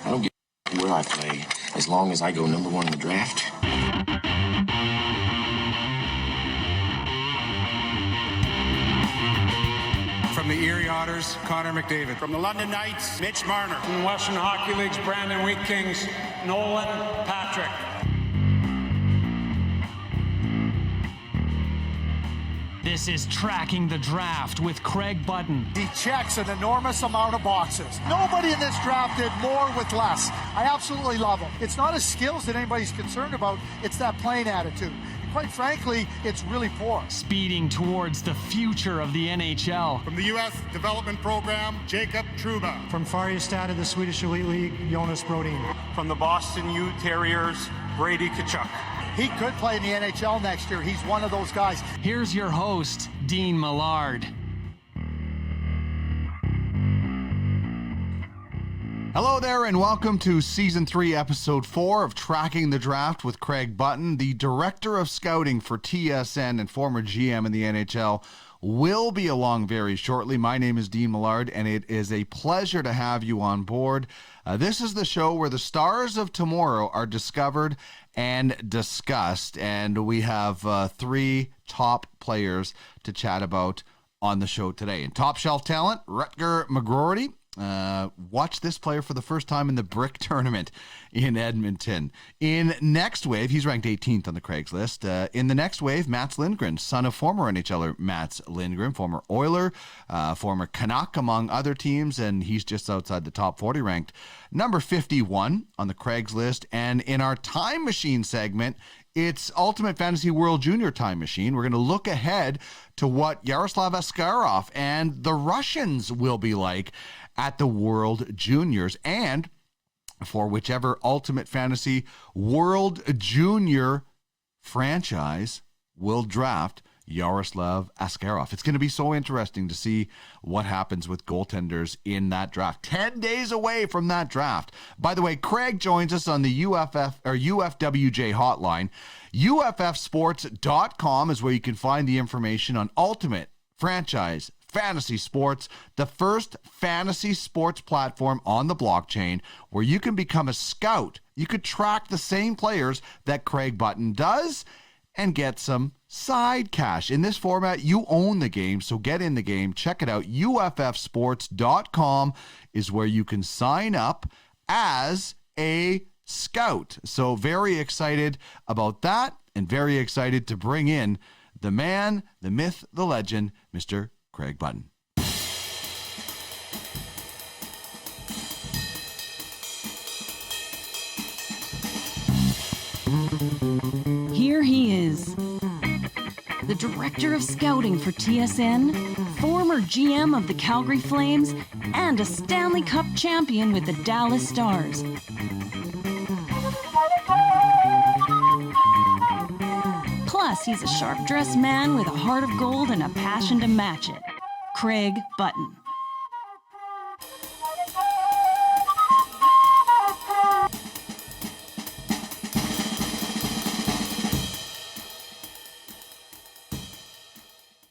I don't give a where I play, as long as I go number one in the draft. From the Erie Otters, Connor McDavid. From the London Knights, Mitch Marner. From Western Hockey League's Brandon Wheat Kings, Nolan Patrick. This is Tracking the Draft with Craig Button. He checks an enormous amount of boxes. Nobody in this draft did more with less. I absolutely love him. It's not his skills that anybody's concerned about. It's that playing attitude. And quite frankly, it's really poor. Speeding towards the future of the NHL. From the U.S. Development Program, Jacob Truba. From Färjestad of the Swedish Elite League, Jonas Brodin. From the Boston U Terriers, Brady Tkachuk. He could play in the NHL next year. He's one of those guys. Here's your host, Dean Millard. Hello there, and welcome to Season 3, Episode 4 of Tracking the Draft with Craig Button. The Director of Scouting for TSN and former GM in the NHL will be along very shortly. My name is Dean Millard, and it is a pleasure to have you on board. This is the show where the stars of tomorrow are discovered and discussed, and we have three top players to chat about on the show today. And top shelf talent, Rutger McGroarty. Watch this player for the first time in the Brick Tournament in Edmonton. In Next Wave, he's ranked 18th on the Craig's list. In the Next Wave, Mats Lindgren, son of former NHLer Mats Lindgren, former Oiler, former Canuck, among other teams, and he's just outside the top 40, ranked number 51 on the Craig's list. And in our Time Machine segment, it's Ultimate Fantasy World Junior Time Machine. We're going to look ahead to what Yaroslav Askarov and the Russians will be like at the World Juniors, and for whichever Ultimate Fantasy World Junior franchise will draft Yaroslav Askarov. It's going to be so interesting to see what happens with goaltenders in that draft. 10 days away from that draft. By the way, Craig joins us on the UFWJ hotline. UFFsports.com is where you can find the information on Ultimate Franchise Fantasy Sports, the first fantasy sports platform on the blockchain where you can become a scout. You could track the same players that Craig Button does and get some side cash. In this format, you own the game, so get in the game. Check it out. UFFsports.com is where you can sign up as a scout. So very excited about that, and very excited to bring in the man, the myth, the legend, Mr. Craig Button. Here he is, the Director of Scouting for TSN, former GM of the Calgary Flames, and a Stanley Cup champion with the Dallas Stars. Plus, he's a sharp-dressed man with a heart of gold and a passion to match it. Craig Button.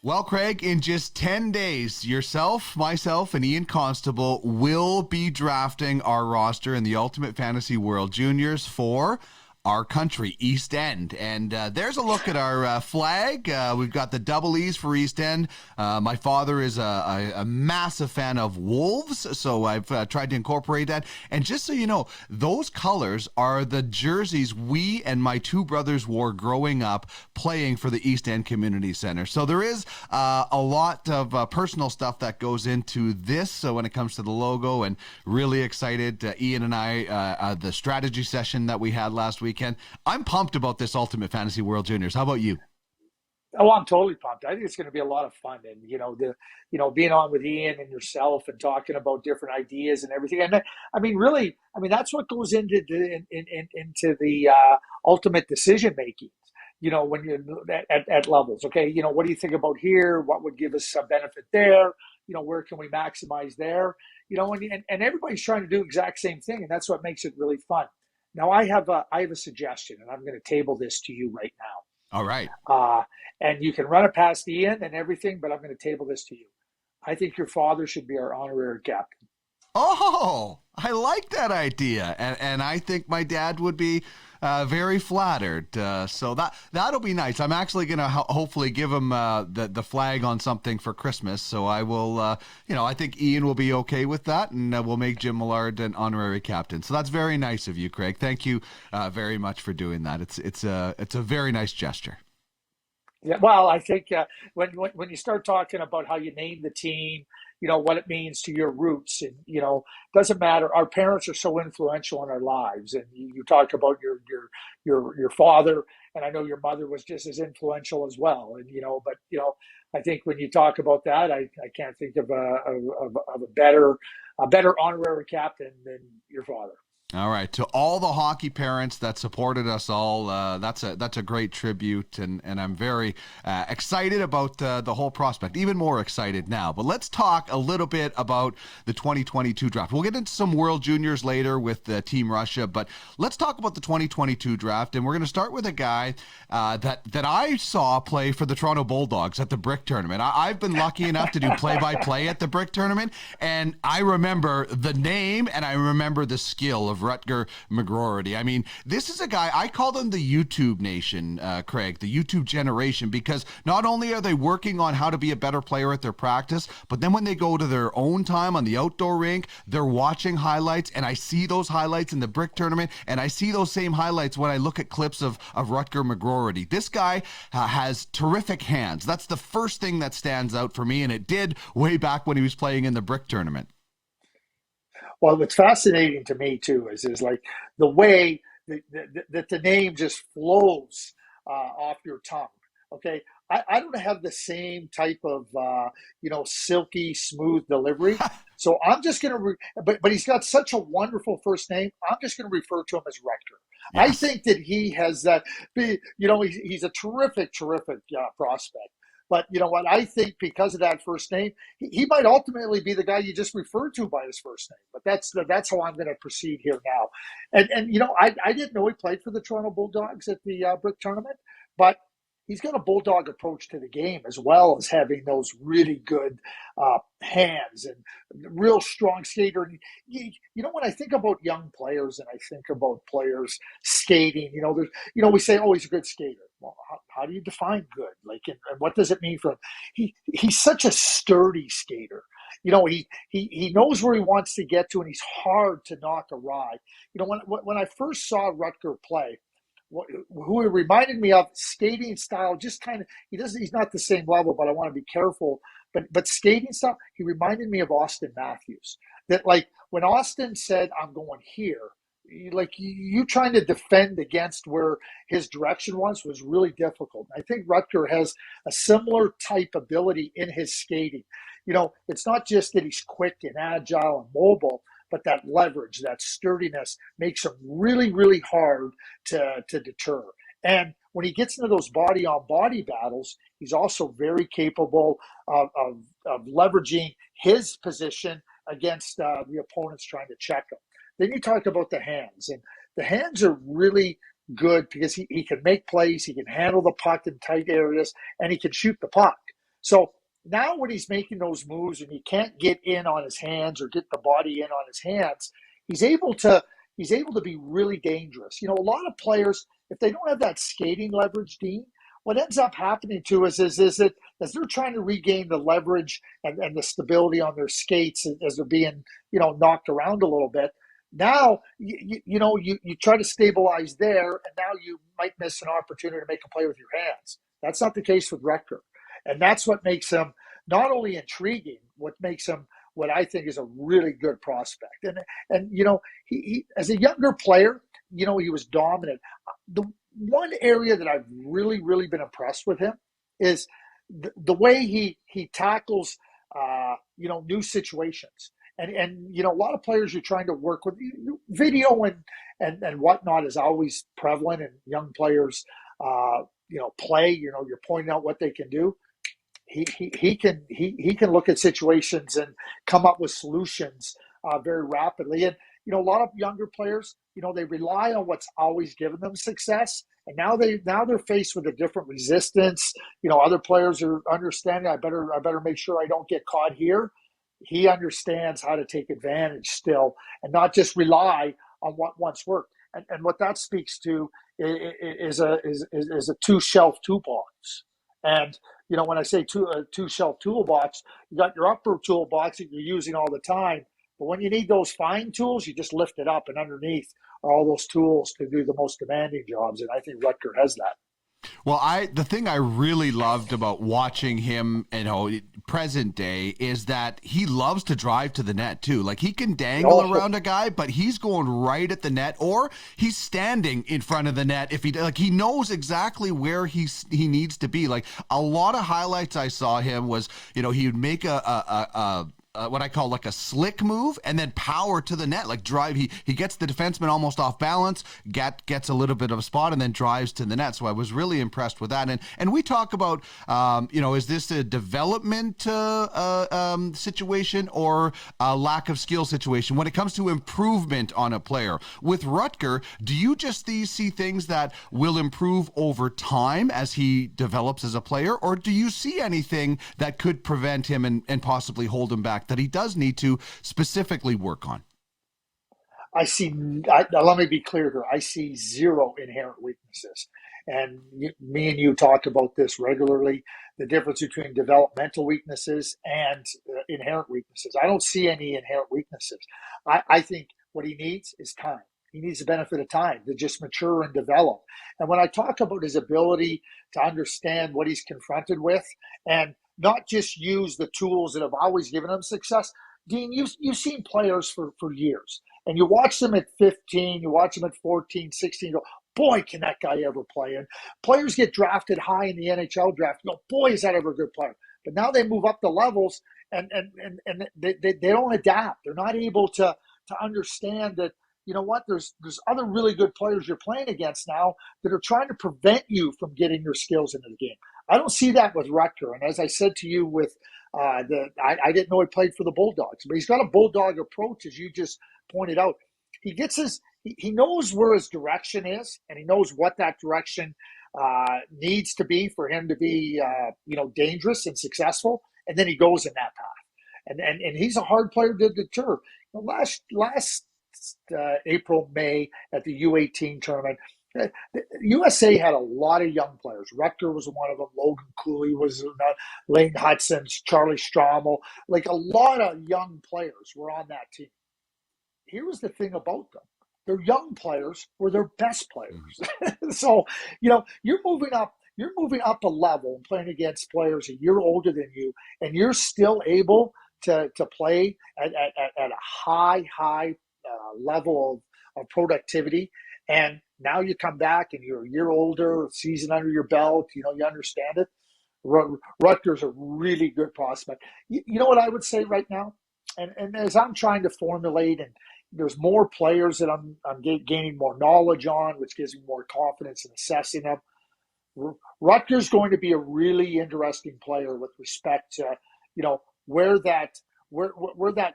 Well, Craig, in just 10 days, yourself, myself, and Ian Constable will be drafting our roster in the Ultimate Fantasy World Juniors for our country, East End. And there's a look at our flag. We've got the double E's for East End. My father is a massive fan of Wolves, so I've tried to incorporate that. And just so you know, those colors are the jerseys we and my two brothers wore growing up playing for the East End Community Center. So there is a lot of personal stuff that goes into this. So when it comes to the logo, and really excited, Ian and I, the strategy session that we had last weekend. I'm pumped about this Ultimate Fantasy World Juniors. How about you? Oh, I'm totally pumped. I think it's going to be a lot of fun, and being on with Ian and yourself and talking about different ideas and everything. And that's what goes into the ultimate decision making. When you're at levels. Okay, what do you think about here? What would give us a benefit there? Where can we maximize there? And everybody's trying to do the exact same thing, and that's what makes it really fun. Now, I have a suggestion, and I'm going to table this to you right now. All right. And you can run it past Ian and everything, but I'm going to table this to you. I think your father should be our honorary captain. Oh, I like that idea, and I think my dad would be very flattered. So that'll be nice. I'm actually going to hopefully give him the flag on something for Christmas. So I will, I think Ian will be okay with that, and we'll make Jim Millard an honorary captain. So that's very nice of you, Craig. Thank you very much for doing that. It's a very nice gesture. Yeah, well, I think when you start talking about how you name the team, what it means to your roots, and doesn't matter. Our parents are so influential in our lives, and you talk about your father, and I know your mother was just as influential as well. And but I think when you talk about that, I can't think of a better honorary captain than your father. All right, to all the hockey parents that supported us all, that's a great tribute, and I'm very excited about the whole prospect, even more excited now. But let's talk a little bit about the 2022 draft. We'll get into some World Juniors later with Team Russia, but let's talk about the 2022 draft, and we're going to start with a guy that I saw play for the Toronto Bulldogs at the Brick Tournament. I've been lucky enough to do play-by-play at the Brick Tournament, and I remember the name and I remember the skill of Rutger McGroarty. I mean, this is a guy, I call them the YouTube nation, Craig, the YouTube generation, because not only are they working on how to be a better player at their practice, but then when they go to their own time on the outdoor rink, they're watching highlights, and I see those highlights in the Brick Tournament, and I see those same highlights when I look at clips of Rutger McGroarty. This guy has terrific hands. That's the first thing that stands out for me, and it did way back when he was playing in the Brick Tournament. Well, what's fascinating to me too is like the way that the name just flows off your tongue. Okay, I don't have the same type of silky smooth delivery, so I'm just gonna. But he's got such a wonderful first name. I'm just gonna refer to him as Rutger. Yes. I think that he has that. He's a terrific prospect. But you know what? I think because of that first name, he might ultimately be the guy you just referred to by his first name. But that's how I'm going to proceed here now. And I didn't know he played for the Toronto Bulldogs at the Brick Tournament, but he's got a bulldog approach to the game, as well as having those really good hands and real strong skater. And when I think about young players and I think about players skating, we say, oh, he's a good skater. Well, how do you define good? Like, and what does it mean for him? He's such a sturdy skater. He knows where he wants to get to, and he's hard to knock awry. When I first saw Rutger play, who he reminded me of, skating style, just kind of, he's not the same level, but I want to be careful. But skating style, he reminded me of Austin Matthews. That, like, when Austin said, I'm going here, like, you trying to defend against where his direction was really difficult. I think Rutger has a similar type ability in his skating. It's not just that he's quick and agile and mobile, but that leverage, that sturdiness makes him really, really hard to deter. And when he gets into those body-on-body battles, he's also very capable of leveraging his position against the opponents trying to check him. Then you talk about the hands, and the hands are really good because he can make plays, he can handle the puck in tight areas, and he can shoot the puck. So now when he's making those moves and he can't get in on his hands or get the body in on his hands, he's able to be really dangerous. A lot of players, if they don't have that skating leverage, Dean, what ends up happening to us is that as they're trying to regain the leverage and the stability on their skates as they're being, knocked around a little bit, now, you try to stabilize there, and now you might miss an opportunity to make a play with your hands. That's not the case with Rutger. And that's what makes him not only intriguing, what makes him what I think is a really good prospect. And he as a younger player, he was dominant. The one area that I've really, really been impressed with him is the way he tackles, new situations. And a lot of players you're trying to work with, video and whatnot is always prevalent, and young players, play. You're pointing out what they can do. He can look at situations and come up with solutions very rapidly. And a lot of younger players, they rely on what's always given them success, and now they're faced with a different resistance. Other players are understanding. I better make sure I don't get caught here. he understands how to take advantage still and not just rely on what once worked. And what that speaks to is a two-shelf toolbox. And, you know, when I say two-shelf toolbox, you got your upper toolbox that you're using all the time. But when you need those fine tools, you just lift it up, and underneath are all those tools to do the most demanding jobs. And I think Rutger has that. Well, the thing I really loved about watching him, you know, present day, is that he loves to drive to the net too. Like, he can dangle around a guy, but he's going right at the net, or he's standing in front of the net. If he knows exactly where he needs to be. Like, a lot of highlights I saw him was, you know, he would make a what I call like a slick move and then power to the net, like drive. He gets the defenseman almost off balance, gets a little bit of a spot, and then drives to the net. So I was really impressed with that. And we talk about, you know, is this a development situation or a lack of skill situation when it comes to improvement on a player? With Rutger, do you just see things that will improve over time as he develops as a player, or do you see anything that could prevent him and possibly hold him back that he does need to specifically work on? I see, let me be clear here, I see zero inherent weaknesses. And me and you talk about this regularly, the difference between developmental weaknesses and inherent weaknesses. I don't see any inherent weaknesses. I think what he needs is time. He needs the benefit of time to just mature and develop. And when I talk about his ability to understand what he's confronted with and not just use the tools that have always given him success. Dean, you've seen players for years, and you watch them at 15, you watch them at 14, 16, you go, boy, can that guy ever play? And players get drafted high in the NHL draft, you go, boy, is that ever a good player? But now they move up the levels, and they don't adapt. They're not able to understand that, you know what, there's other really good players you're playing against now that are trying to prevent you from getting your skills into the game. I don't see that with Rutger. And as I said to you with I didn't know he played for the Bulldogs, but he's got a Bulldog approach, as you just pointed out. He knows where his direction is, and he knows what that direction needs to be for him to be, you know, dangerous and successful. And then he goes in that path. And he's a hard player to deter. You know, last April, May at the U18 tournament, the USA had a lot of young players. Rutger was one of them. Logan Cooley was Lane Hudson, Charlie Strommel. Like, a lot of young players were on that team. Here was the thing about them. Their young players were their best players. So, you know, you're moving up a level and playing against players a year older than you, and you're still able to play at a high level of productivity. And now you come back and you're a year older, season under your belt, you know, you understand it. Rutger's a really good prospect. You know what I would say right now? And as I'm trying to formulate, and there's more players that I'm gaining more knowledge on, which gives me more confidence in assessing them. Rutger's going to be a really interesting player with respect to, you know, where that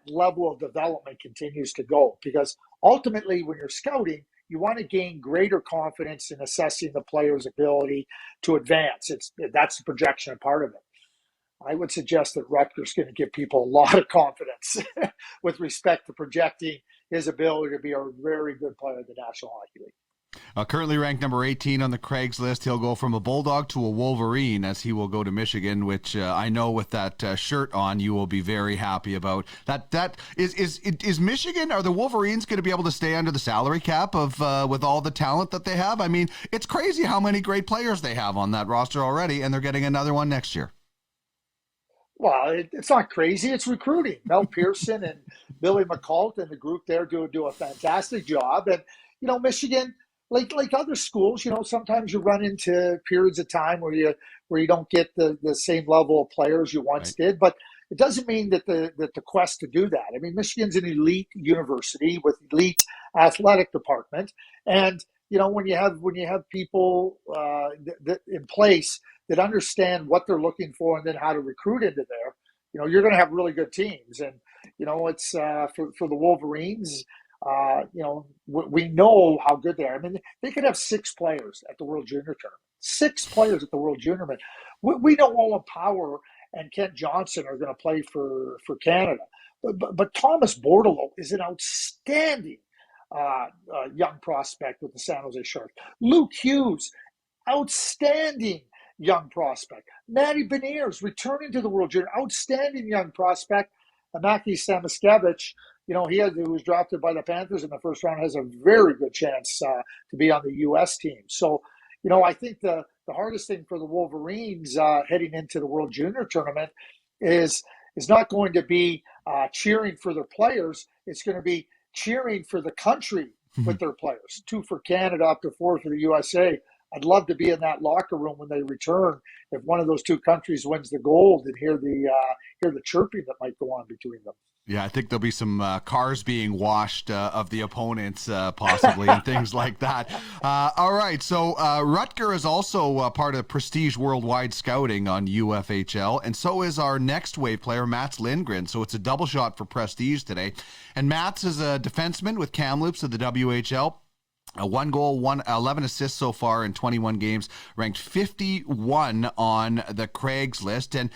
level of development continues to go. Because ultimately, when you're scouting, you want to gain greater confidence in assessing the player's ability to advance. That's the projection part of it. I would suggest that Rutger's going to give people a lot of confidence with respect to projecting his ability to be a very good player in the National Hockey League. Currently ranked number 18 on the Craig's list. He'll go from a Bulldog to a Wolverine as he will go to Michigan, which I know with that shirt on you will be very happy about. That is Michigan. Are the Wolverines going to be able to stay under the salary cap of with all the talent that they have? I mean, it's crazy how many great players they have on that roster already, and they're getting another one next year. Well, it's not crazy. It's recruiting. Mel Pearson and Billy McCult and the group there do a fantastic job. And, you know, Michigan, like other schools, you know, sometimes you run into periods of time where you don't get the same level of players you once did. But it doesn't mean that the quest to do that. I mean, Michigan's an elite university with elite athletic department. And, you know, when you have people in place that understand what they're looking for and then how to recruit into there, you know, you're going to have really good teams. And, you know, it's for the Wolverines, you know, we know how good they are. I mean, they could have 6 players at the World Junior Tournament. 6 players at the World Junior Tournament. We know Owen Power and Kent Johnson are going to play for Canada. But Thomas Bordeleau is an outstanding young prospect with the San Jose Sharks. Luke Hughes, outstanding young prospect. Matty Beniers, returning to the World Junior, outstanding young prospect. And Maki Samuskevich, who was drafted by the Panthers in the first round, has a very good chance to be on the U.S. team. So, I think the hardest thing for the Wolverines heading into the World Junior Tournament is not going to be cheering for their players. It's going to be cheering for the country with their players. 2 for Canada, up to 4 for the USA. I'd love to be in that locker room when they return. If one of those 2 countries wins the gold, and hear the chirping that might go on between them. Yeah, I think there'll be some cars being washed of the opponents, possibly, and things like that. All right, so Rutger is also part of Prestige Worldwide Scouting on UFHL, and so is our next wave player, Mats Lindgren. So it's a double shot for Prestige today. And Mats is a defenseman with Kamloops of the WHL. 1 goal, 11 assists so far in 21 games, ranked 51 on the Craig's list. And,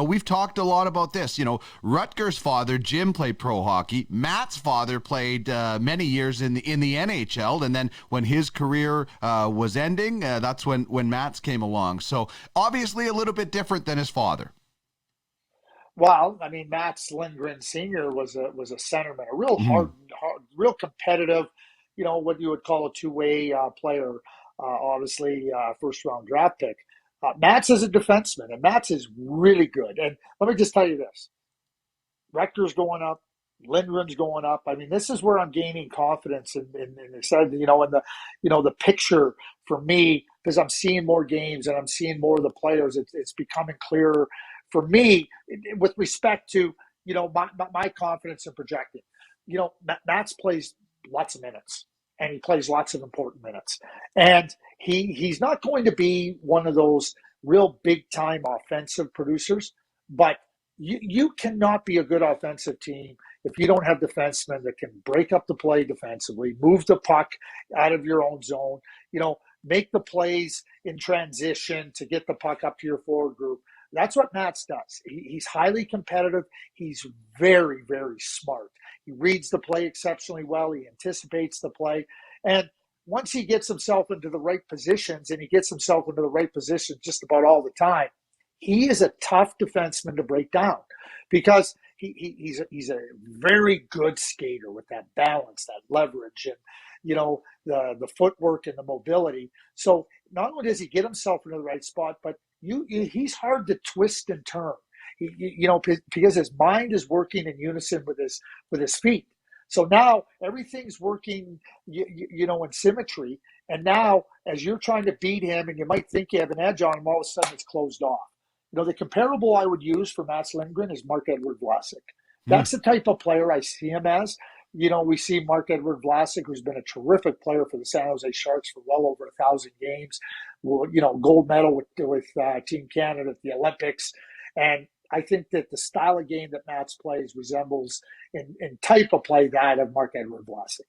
we've talked a lot about this. Rutger's father, Jim, played pro hockey. Matt's father played many years in the NHL. And then when his career was ending, that's when Matt's came along. So obviously a little bit different than his father. Well, Mats Lindgren Sr. was a centerman, a real hard, real competitive, what you would call a two-way player, obviously first-round draft pick. Mats is a defenseman, and Mats is really good. And let me just tell you this. Rutger's going up. Lindgren's going up. This is where I'm gaining confidence in the picture for me, because I'm seeing more games and I'm seeing more of the players. It's becoming clearer for me with respect to, my confidence in projecting. Mats plays lots of minutes, and he plays lots of important minutes. And he's not going to be one of those real big-time offensive producers, but you cannot be a good offensive team if you don't have defensemen that can break up the play defensively, move the puck out of your own zone, make the plays in transition to get the puck up to your forward group. That's what Mats does. He's highly competitive. He's very, very smart. He reads the play exceptionally well. He anticipates the play. And once he gets himself into the right positions, and he gets himself into the right positions just about all the time, he is a tough defenseman to break down, because he's a very good skater with that balance, that leverage, and the footwork and the mobility. So not only does he get himself into the right spot, but he's hard to twist and turn. Because his mind is working in unison with his feet. So now everything's working, in symmetry. And now, as you're trying to beat him, and you might think you have an edge on him, all of a sudden it's closed off. The comparable I would use for Mats Lindgren is Marc-Edouard Vlasic. That's the type of player I see him as. We see Marc-Edouard Vlasic, who's been a terrific player for the San Jose Sharks for well over 1,000 games. Gold medal with Team Canada at the Olympics. And I think that the style of game that Mats plays resembles in type of play that of Marc-Edouard Vlasic.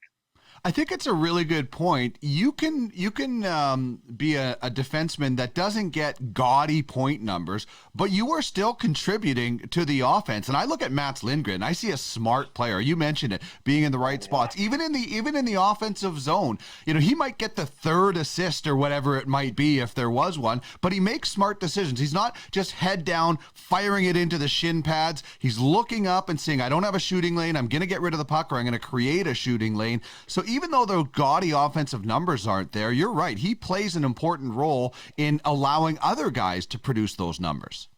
I think it's a really good point. You can be a defenseman that doesn't get gaudy point numbers, but you are still contributing to the offense. And I look at Mats Lindgren. I see a smart player. You mentioned it, being in the right spots, even in the offensive zone. He might get the third assist or whatever it might be if there was one, but he makes smart decisions. He's not just head down, firing it into the shin pads. He's looking up and saying, I don't have a shooting lane. I'm going to get rid of the puck, or I'm going to create a shooting lane. So even though the gaudy offensive numbers aren't there, you're right. He plays an important role in allowing other guys to produce those numbers.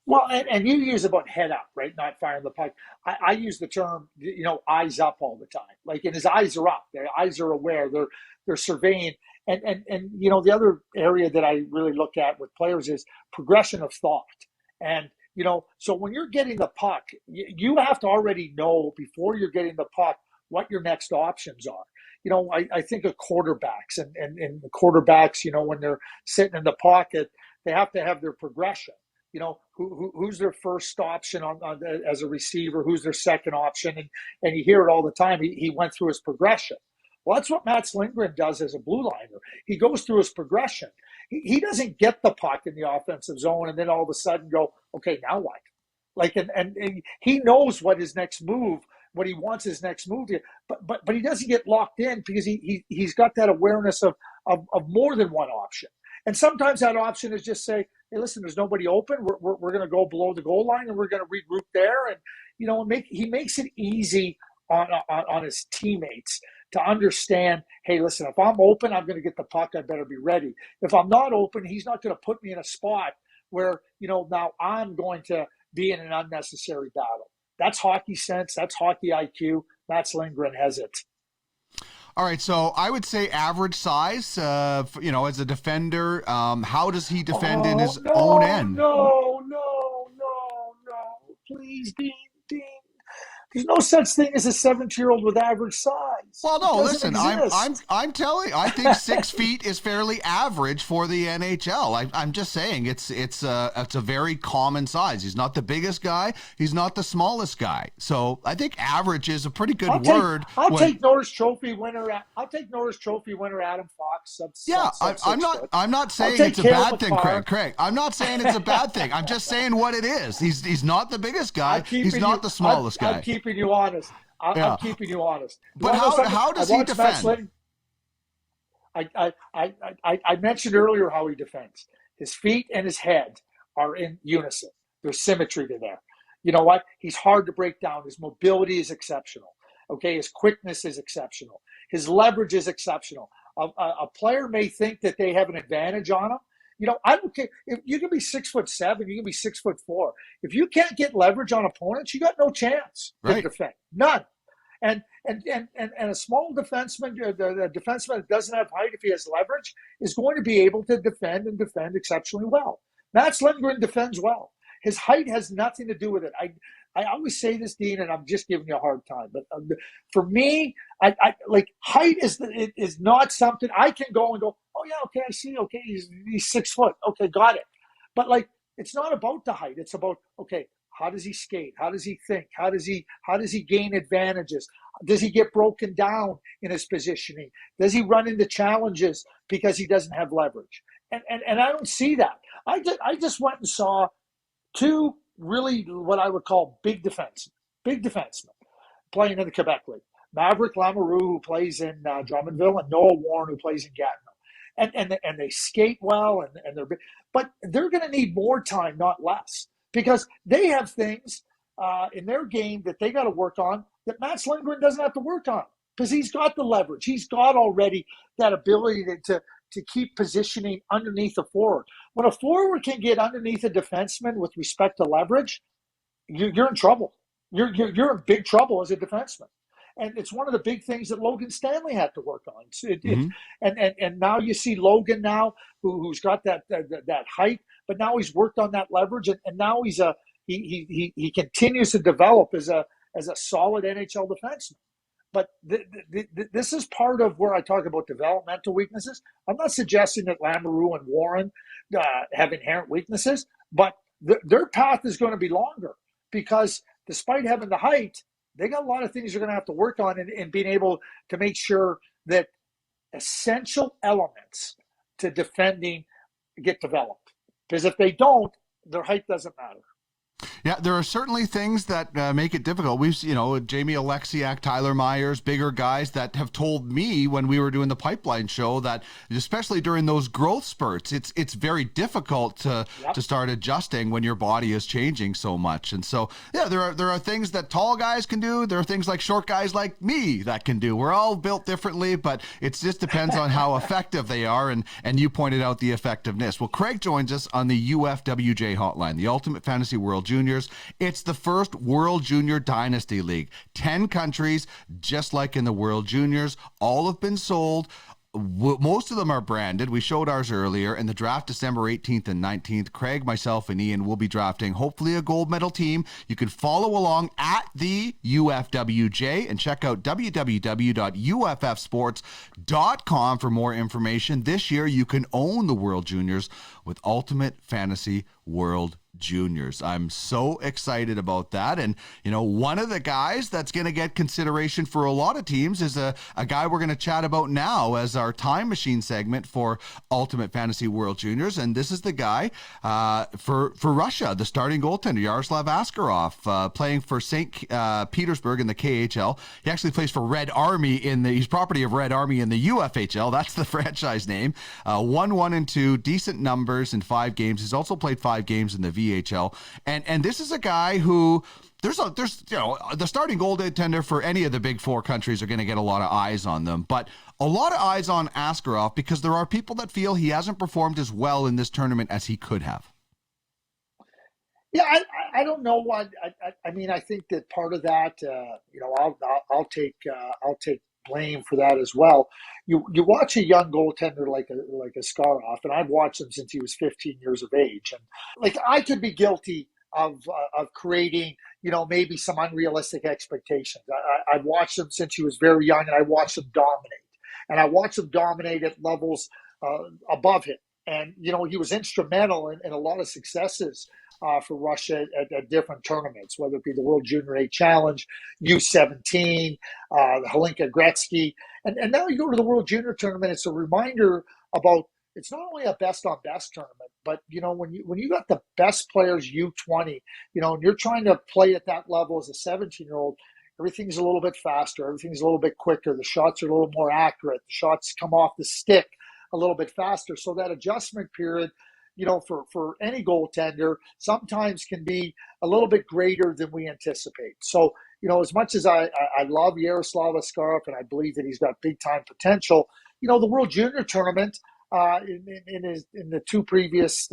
Well, and you use about head up, right? Not firing the puck. I use the term, eyes up all the time. And his eyes are up. Their eyes are aware. They're surveying. And the other area that I really look at with players is progression of thought. And, so when you're getting the puck, you have to already know before you're getting the puck what your next options are. I think of quarterbacks and the quarterbacks, when they're sitting in the pocket, they have to have their progression. Who's their first option on as a receiver? Who's their second option? And you hear it all the time. He went through his progression. Well, that's what Mats Lindgren does as a blue liner. He goes through his progression. he doesn't get the puck in the offensive zone and then all of a sudden go, okay, now what? Like, and he knows what his next move, what he wants his next move to, but he doesn't get locked in because he's got that awareness of more than one option. And sometimes that option is just say, hey, listen, there's nobody open. We're going to go below the goal line and we're going to regroup there. And, he makes it easy on his teammates to understand, hey, listen, if I'm open, I'm going to get the puck. I better be ready. If I'm not open, he's not going to put me in a spot where, now I'm going to be in an unnecessary battle. That's hockey sense. That's hockey IQ. Mats Lindgren has it. All right, so I would say average size, as a defender. How does he defend in his own end? No. Please, Dean. There's no such thing as a 17-year-old with average size. Well, no, listen, I'm telling you, I think 6 feet is fairly average for the NHL. I'm just saying it's a very common size. He's not the biggest guy. He's not the smallest guy. So I think average is a pretty good word. I'll take Norris Trophy winner Adam Fox. I'm not saying it's a bad thing, Craig. I'm not saying it's a bad thing. I'm just saying what it is. He's not the biggest guy. He's not the smallest guy. I'm keeping you honest. I'm keeping you honest. But how does he defend? I mentioned earlier how he defends. His feet and his head are in unison. There's symmetry to there. You know what? He's hard to break down. His mobility is exceptional. Okay, his quickness is exceptional. His leverage is exceptional. A player may think that they have an advantage on him. I don't care. If you can be 6'7", you can be 6'4". If you can't get leverage on opponents, you got no chance to defend. None. And a small defenseman, the defenseman that doesn't have height, if he has leverage, is going to be able to defend exceptionally well. Mats Lindgren defends well. His height has nothing to do with it. I always say this, Dean, and I'm just giving you a hard time. But for me, I like height is not something I can go and go, oh yeah, okay, I see. Okay, he's 6 foot. Okay, got it. But it's not about the height. It's about, okay, how does he skate? How does he think? How does he gain advantages? Does he get broken down in his positioning? Does he run into challenges because he doesn't have leverage? And I don't see that. I just went and saw two really what I would call big defensemen playing in the Quebec League. Maverick Lamoureux, who plays in Drummondville, and Noah Warren, who plays in Gatineau. And they skate well, and but they're going to need more time, not less, because they have things in their game that they got to work on that Mats Lindgren doesn't have to work on because he's got the leverage. He's got already that ability to keep positioning underneath the forward. When a forward can get underneath a defenseman with respect to leverage, you're in trouble. You're in big trouble as a defenseman. And it's one of the big things that Logan Stanley had to work on. And now you see Logan now, who's got that height, but now he's worked on that leverage, and now he continues to develop as a solid NHL defenseman. But this is part of where I talk about developmental weaknesses. I'm not suggesting that Lamoureux and Warren have inherent weaknesses, but their path is going to be longer because despite having the height, they got a lot of things they're going to have to work on in being able to make sure that essential elements to defending get developed. Because if they don't, their height doesn't matter. Yeah, there are certainly things that make it difficult. We've, Jamie Alexiak, Tyler Myers, bigger guys that have told me when we were doing the pipeline show that, especially during those growth spurts, it's very difficult to start adjusting when your body is changing so much. And so, yeah, there are things that tall guys can do. There are things like short guys like me that can do. We're all built differently, but it just depends on how effective they are. And you pointed out the effectiveness. Well, Craig joins us on the UFWJ hotline, the Ultimate Fantasy World Juniors. It's the first World Junior Dynasty League. 10 countries, just like in the World Juniors. All have been sold. Most of them are branded. We showed ours earlier. In the draft December 18th and 19th, Craig, myself, and Ian will be drafting hopefully a gold medal team. You can follow along at the UFWJ and check out www.uffsports.com for more information. This year, you can own the World Juniors with Ultimate Fantasy World Juniors. I'm so excited about that. And, one of the guys that's going to get consideration for a lot of teams is a guy we're going to chat about now as our Time Machine segment for Ultimate Fantasy World Juniors. And this is the guy for Russia, the starting goaltender, Yaroslav Askarov, playing for St. Petersburg in the KHL. He actually plays for Red Army he's property of Red Army in the UFHL. That's the franchise name. 1-1-2, decent numbers in 5 games. He's also played 5 games in the VHL. And this is a guy who there's the starting goaltender for any of the big 4 countries are going to get a lot of eyes on them, but a lot of eyes on Askarov because there are people that feel he hasn't performed as well in this tournament as he could have. Yeah, I don't know what I mean. I think that part of that, I'll take blame for that as well. You watch a young goaltender like Askarov, and I've watched him since he was 15 years of age, and I could be guilty of creating maybe some unrealistic expectations. I've watched him since he was very young, and I watched him dominate, at levels above him, and he was instrumental in a lot of successes for Russia at different tournaments, whether it be the World Junior A Challenge, U17, the Hlinka Gretzky. And now you go to the World Junior Tournament, it's a reminder about it's not only a best-on-best tournament, but, when you got the best players, U20, and you're trying to play at that level as a 17-year-old, everything's a little bit faster, everything's a little bit quicker, the shots are a little more accurate, the shots come off the stick a little bit faster. So that adjustment period, for any goaltender sometimes can be a little bit greater than we anticipate. So, as much as I love Yaroslav Askarov and I believe that he's got big time potential, the World Junior Tournament in the 2 previous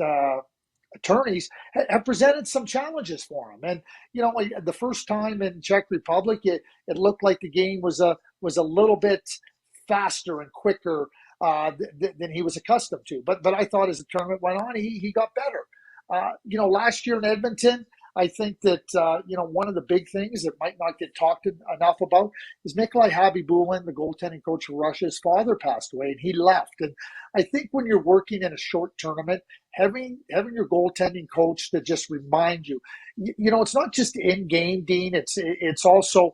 attorneys have presented some challenges for him. And, the first time in Czech Republic, it looked like the game was a little bit faster and quicker than he was accustomed to. But I thought as the tournament went on, he got better. Last year in Edmonton, I think that, one of the big things that might not get talked enough about is Nikolai Habibulin, the goaltending coach for Russia. His father passed away and he left. And I think when you're working in a short tournament, having your goaltending coach to just remind you, it's not just in game, Dean. It's also,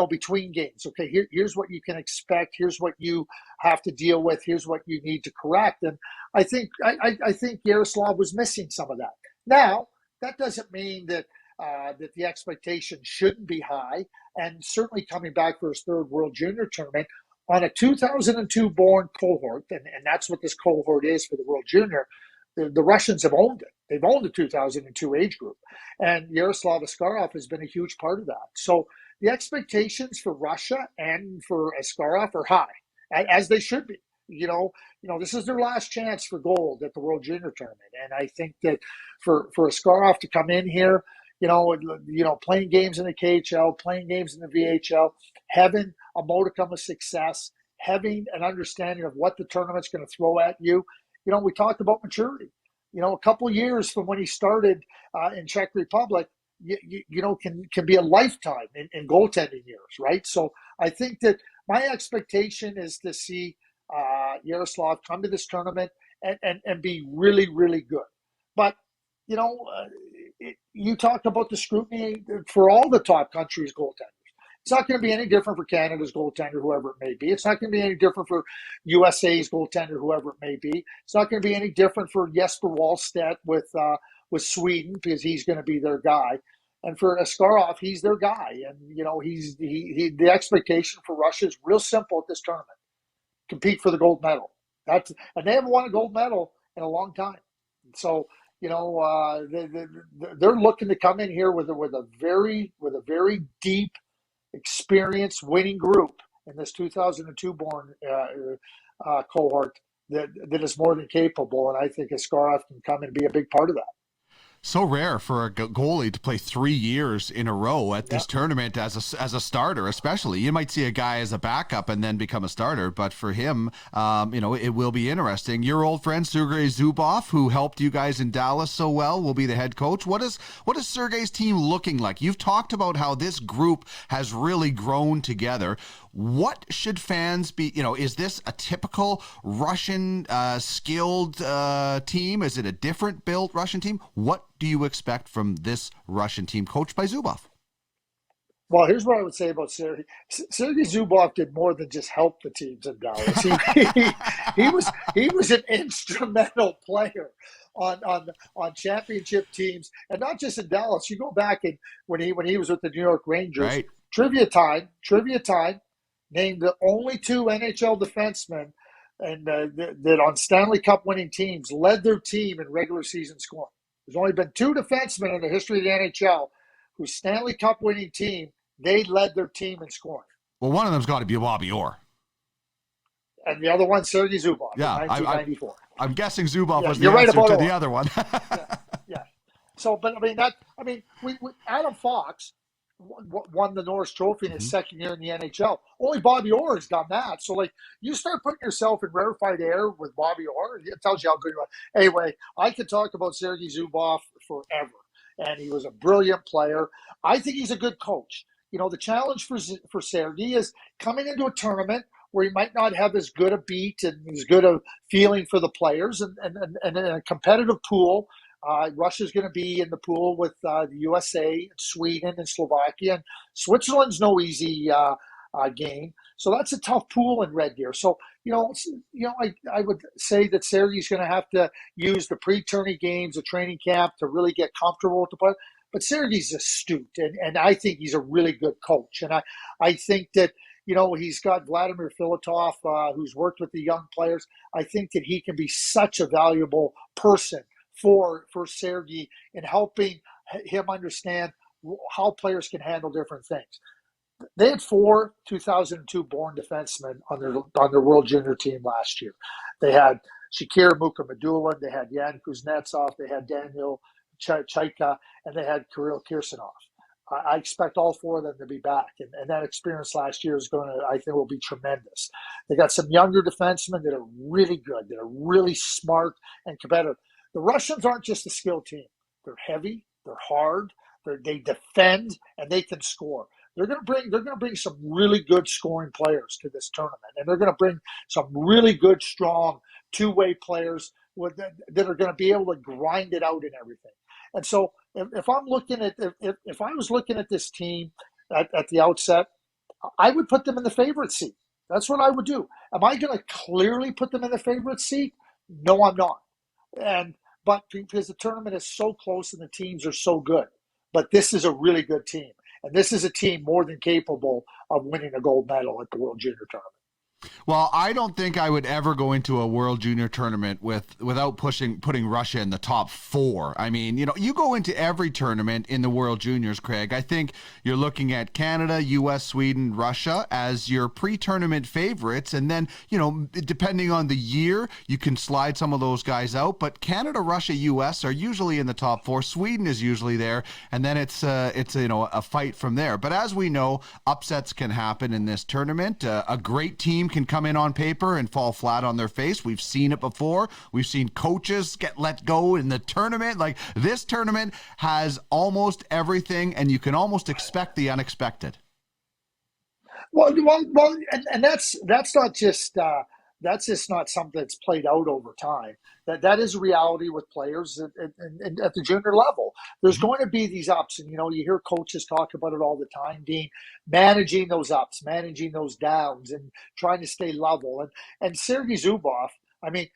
between games. Okay, here's what you can expect. Here's what you have to deal with. Here's what you need to correct. And I think Yaroslav was missing some of that. Now, that doesn't mean that the expectation shouldn't be high. And certainly coming back for his 3rd World Junior Tournament on a 2002 born cohort, and that's what this cohort is for the World Junior. The Russians have owned it. They've owned the 2002 age group. And Yaroslav Askarov has been a huge part of that. So the expectations for Russia and for Askarov are high, as they should be. This is their last chance for gold at the World Junior Tournament. And I think that for Askarov to come in here, playing games in the KHL, playing games in the VHL, having a modicum of success, having an understanding of what the tournament's going to throw at you. We talked about maturity. A couple years from when he started in Czech Republic, can be a lifetime in goaltending years, right? So I think that my expectation is to see Yaroslav come to this tournament and be really, really good. But, you talked about the scrutiny for all the top countries' goaltenders. It's not going to be any different for Canada's goaltender, whoever it may be. It's not going to be any different for USA's goaltender, whoever it may be. It's not going to be any different for Jesper Wallstedt with Sweden, because he's going to be their guy. And for Askarov, he's their guy. And, the expectation for Russia is real simple at this tournament. Compete for the gold medal. And they haven't won a gold medal in a long time. So, they're looking to come in here with a very deep, experienced winning group in this 2002 born cohort that is more than capable. And I think Askarov can come and be a big part of that. So rare for a goalie to play 3 years in a row at this tournament as a starter, especially. You might see a guy as a backup and then become a starter, but for him, it will be interesting. Your old friend Sergei Zubov, who helped you guys in Dallas so well, will be the head coach. What is Sergei's team looking like? You've talked about how this group has really grown together. What should fans be, is this a typical Russian skilled team? Is it a different built Russian team? What do you expect from this Russian team coached by Zubov? Well, here's what I would say about Sergei. Sergei Zubov did more than just help the teams in Dallas. He was an instrumental player on championship teams, and not just in Dallas. You go back and when he was with the New York Rangers. Right. Trivia time. Named the only two NHL defensemen and that on Stanley Cup winning teams led their team in regular season scoring. There's only been two defensemen in the history of the NHL whose Stanley Cup winning team, they led their team in scoring. Well, one of them's got to be Bobby Orr. And the other one, Sergei Zubov, yeah, in 1994. I'm guessing Zubov was the right answer to about the other one. yeah. So, but we Adam Fox won the Norris Trophy in his second year in the NHL. Only Bobby Orr has done that. So, you start putting yourself in rarefied air with Bobby Orr, it tells you how good you are. Anyway, I could talk about Sergei Zubov forever, and he was a brilliant player. I think he's a good coach. The challenge for Sergei is coming into a tournament where he might not have as good a beat and as good a feeling for the players, and in a competitive pool. Russia's going to be in the pool with the USA, Sweden, and Slovakia. And Switzerland's no easy game. So that's a tough pool in Red Deer. So, I would say that Sergei's going to have to use the pre-tourney games, the training camp, to really get comfortable with the play. But Sergei's astute, and I think he's a really good coach. And I think that, he's got Vladimir Filatov, who's worked with the young players. I think that he can be such a valuable person for Sergei in helping him understand how players can handle different things. They had 4 2002 born defensemen on their World Junior team last year. They had Shakir Mukhamadullin, they had Yan Kuznetsov, they had Daniel Chaika, and they had Kirill Kirsanov. I expect all 4 of them to be back, and that experience last year is I think will be tremendous. They got some younger defensemen that are really good, that are really smart and competitive. The Russians aren't just a skilled team. They're heavy, they're hard, they defend, and they can score. They're going to bring some really good scoring players to this tournament, and they're going to bring some really good, strong two-way players that are going to be able to grind it out and everything. And so, if I was looking at this team at the outset, I would put them in the favorite seat. That's what I would do. Am I going to clearly put them in the favorite seat? No, I'm not. But because the tournament is so close and the teams are so good, but this is a really good team, and this is a team more than capable of winning a gold medal at the World Junior Tournament. Well, I don't think I would ever go into a World Junior tournament without putting Russia in the top 4. I mean, you go into every tournament in the World Juniors, Craig. I think you're looking at Canada, US, Sweden, Russia as your pre-tournament favorites. And then, depending on the year, you can slide some of those guys out. But Canada, Russia, US are usually in the top 4. Sweden is usually there. And then it's a fight from there. But as we know, upsets can happen in this tournament. A great team can come in on paper and fall flat on their face. We've seen it before. We've seen coaches get let go in the tournament. Like, this tournament has almost everything, and you can almost expect the unexpected. Well, and that's not just that's just not something that's played out over time. That is reality with players at the junior level. There's going to be these ups, and you hear coaches talk about it all the time, Dean, managing those ups, managing those downs, and trying to stay level. And Sergei Zubov, I mean,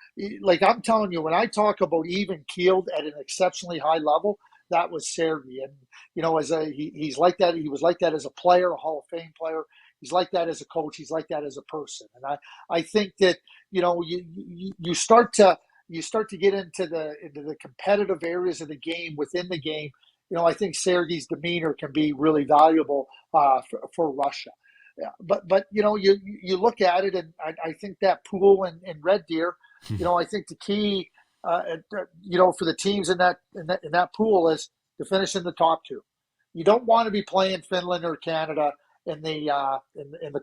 I'm telling you, when I talk about even keeled at an exceptionally high level, that was Sergei. And he's like that. He was like that as a player, a Hall of Fame player. He's like that as a coach. He's like that as a person. And I think that you start to get into the competitive areas of the game within the game. I think Sergei's demeanor can be really valuable for Russia. Yeah, but you look at it, and I think that pool in Red Deer, I think the key for the teams in that pool is to finish in the top 2. You don't want to be playing Finland or Canada in the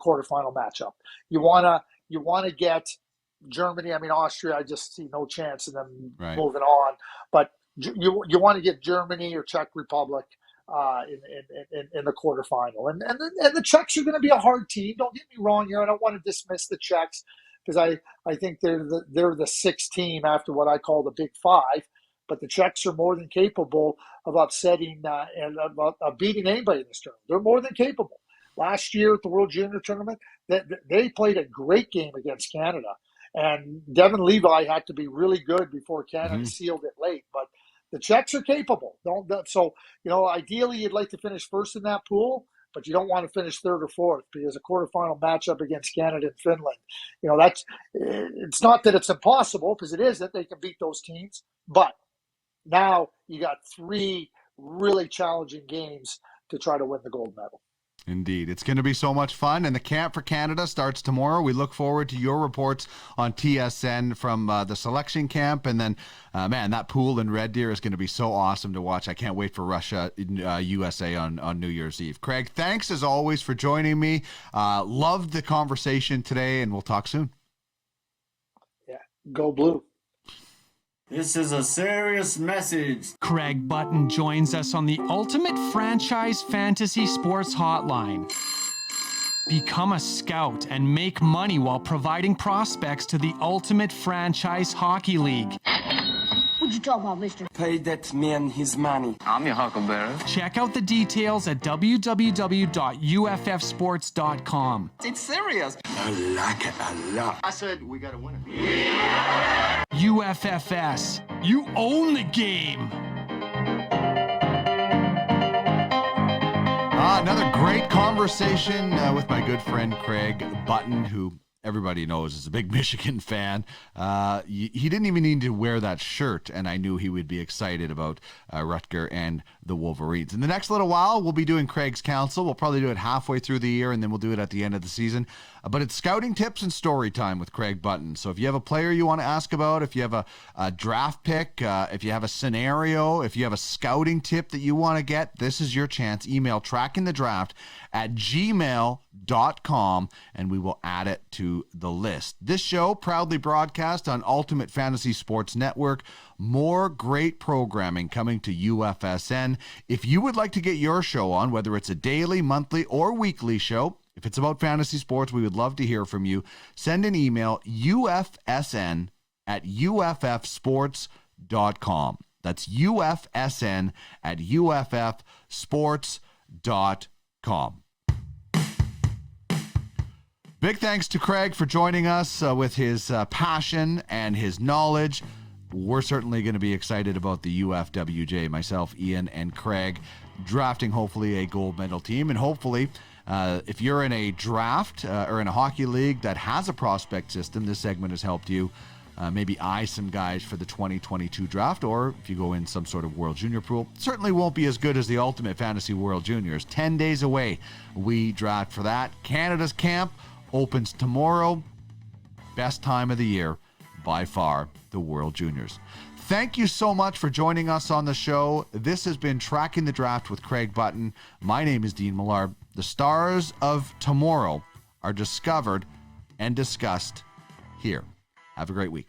quarterfinal matchup. You want to get Germany. I mean, Austria, I just see no chance of them moving on. But you want to get Germany or Czech Republic in the quarterfinal. And the Czechs are going to be a hard team. Don't get me wrong here. I don't want to dismiss the Czechs, because I think they're the 6th team after what I call the Big 5. but the Czechs are more than capable of upsetting and of beating anybody in this tournament. They're more than capable. Last year at the World Junior Tournament, they played a great game against Canada. And Devin Levi had to be really good before Canada sealed it late. But the Czechs are capable. So, ideally you'd like to finish first in that pool, but you don't want to finish third or fourth because a quarterfinal matchup against Canada and Finland, it's not that it's impossible because it isn't. They can beat those teams. But now you got 3 really challenging games to try to win the gold medal. Indeed. It's going to be so much fun, and the Camp for Canada starts tomorrow. We look forward to your reports on TSN from the selection camp, and then, that pool in Red Deer is going to be so awesome to watch. I can't wait for Russia, USA on New Year's Eve. Craig, thanks as always for joining me. Loved the conversation today, and we'll talk soon. Yeah, go blue. This is a serious message. Craig Button joins us on the Ultimate Franchise Fantasy Sports Hotline. Become a scout and make money while providing prospects to the Ultimate Franchise Hockey League. What you talking about, mister? Pay that man his money. I'm your huckleberry. Check out the details at www.uffsports.com. It's serious. I like it a lot. I said we got a winner. UFFS. You own the game. Another great conversation with my good friend Craig Button, who everybody knows is a big Michigan fan. He didn't even need to wear that shirt, and I knew he would be excited about Rutger and the Wolverines. In the next little while, we'll be doing Craig's Council. We'll probably do it halfway through the year, and then we'll do it at the end of the season. But it's scouting tips and story time with Craig Button. So if you have a player you want to ask about, if you have a draft pick, if you have a scenario, if you have a scouting tip that you want to get, this is your chance. Email trackingthedraft@gmail.com, and we will add it to the list. This show proudly broadcast on Ultimate Fantasy Sports Network. More great programming coming to UFSN. If you would like to get your show on, whether it's a daily, monthly, or weekly show, if it's about fantasy sports, we would love to hear from you. Send an email, UFSN@UFFsports.com. That's UFSN@UFFsports.com. Big thanks to Craig for joining us with his passion and his knowledge. We're certainly going to be excited about the UFWJ, myself, Ian, and Craig, drafting hopefully a gold medal team. And hopefully, if you're in a draft or in a hockey league that has a prospect system, this segment has helped you maybe eye some guys for the 2022 draft. Or if you go in some sort of World Junior pool, certainly won't be as good as the Ultimate Fantasy World Juniors. 10 days away, we draft for that. Canada's camp opens tomorrow. Best time of the year by far, the World Juniors. Thank you so much for joining us on the show. This has been Tracking the Draft with Craig Button. My name is Dean Millard. The stars of tomorrow are discovered and discussed here. Have a great week.